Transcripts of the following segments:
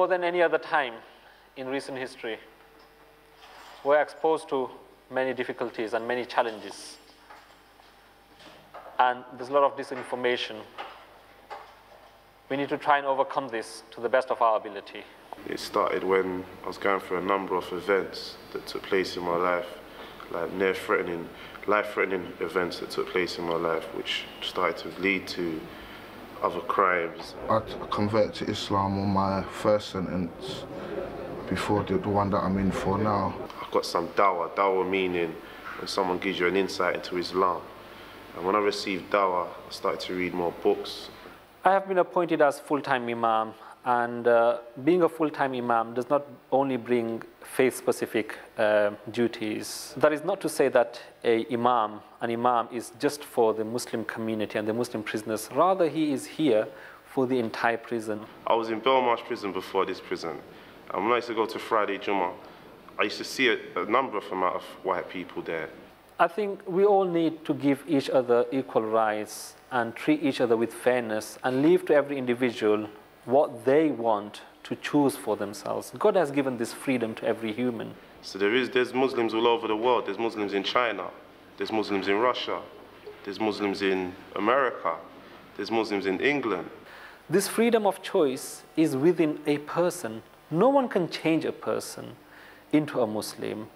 more than any other time in recent history, we're exposed to many difficulties and many challenges. And there's a lot of disinformation. We need to try and overcome this to the best of our ability. It started when I was going through a number of events that took place in my life, like life-threatening events that took place in my life, which started to lead to other crimes. I converted to Islam on my first sentence before the one that I'm in for now. I've got some dawah meaning when someone gives you an insight into Islam. And when I received dawah, I started to read more books. I have been appointed as full-time imam, and being a full-time imam does not only bring faith-specific duties. That is not to say that an imam is just for the Muslim community and the Muslim prisoners. Rather, he is here for the entire prison. I was in Belmarsh prison before this prison. And when I used to go to Friday Jummah, I used to see a number of amount of white people there. I think we all need to give each other equal rights and treat each other with fairness and leave to every individual what they want to choose for themselves. God has given this freedom to every human. So there's Muslims all over the world. There's Muslims in China, there's Muslims in Russia, there's Muslims in America, there's Muslims in England. This freedom of choice is within a person. No one can change a person into a Muslim,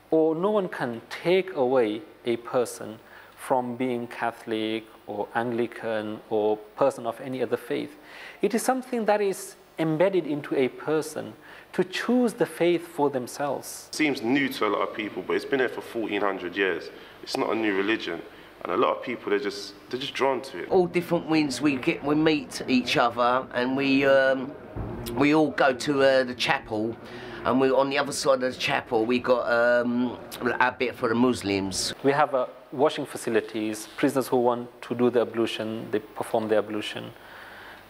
or no one can take away a person from being Catholic or Anglican or person of any other faith. It is something that is embedded into a person to choose the faith for themselves. It seems new to a lot of people, but it's been here for 1400 years. It's not a new religion. And a lot of people, they're just drawn to it. All different wins, we meet each other, and we all go to the chapel, and we on the other side of the chapel we got our bit for the Muslims. We have washing facilities. Prisoners who want to do the ablution, they perform the ablution.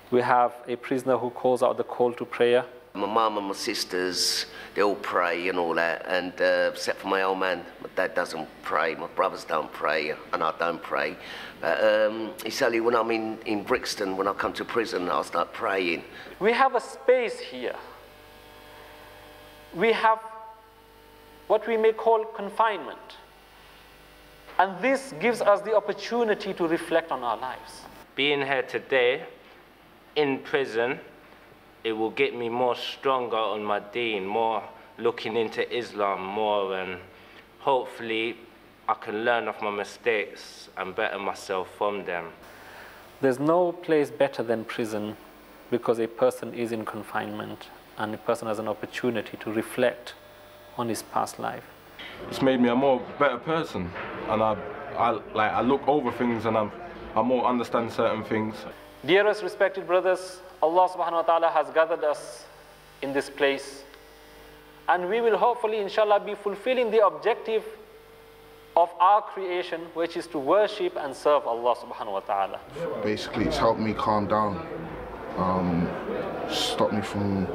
We have a prisoner who calls out the call to prayer. My mum and my sisters, they all pray and all that, and except for my old man, my dad doesn't pray, my brothers don't pray, and I don't pray. It's only when I'm in Brixton, when I come to prison, I'll start praying. We have a space here. We have what we may call confinement. And this gives us the opportunity to reflect on our lives. Being here today, in prison, it will get me more stronger on my deen, more looking into Islam more, and hopefully I can learn of my mistakes and better myself from them. There's no place better than prison, because a person is in confinement and a person has an opportunity to reflect on his past life. It's made me a more better person, and I look over things and I more understand certain things. Dearest respected brothers, Allah subhanahu wa ta'ala has gathered us in this place, and we will hopefully inshallah be fulfilling the objective of our creation, which is to worship and serve Allah subhanahu wa ta'ala. Basically, it's helped me calm down, stop me from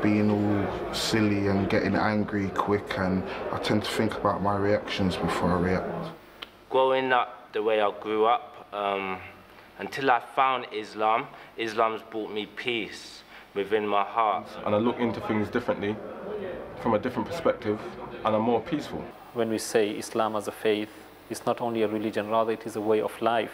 being all silly and getting angry quick, and I tend to think about my reactions before I react. Growing up the way I grew up, until I found Islam, Islam's brought me peace within my heart. And I look into things differently, from a different perspective, and I'm more peaceful. When we say Islam as a faith, it's not only a religion, rather it is a way of life.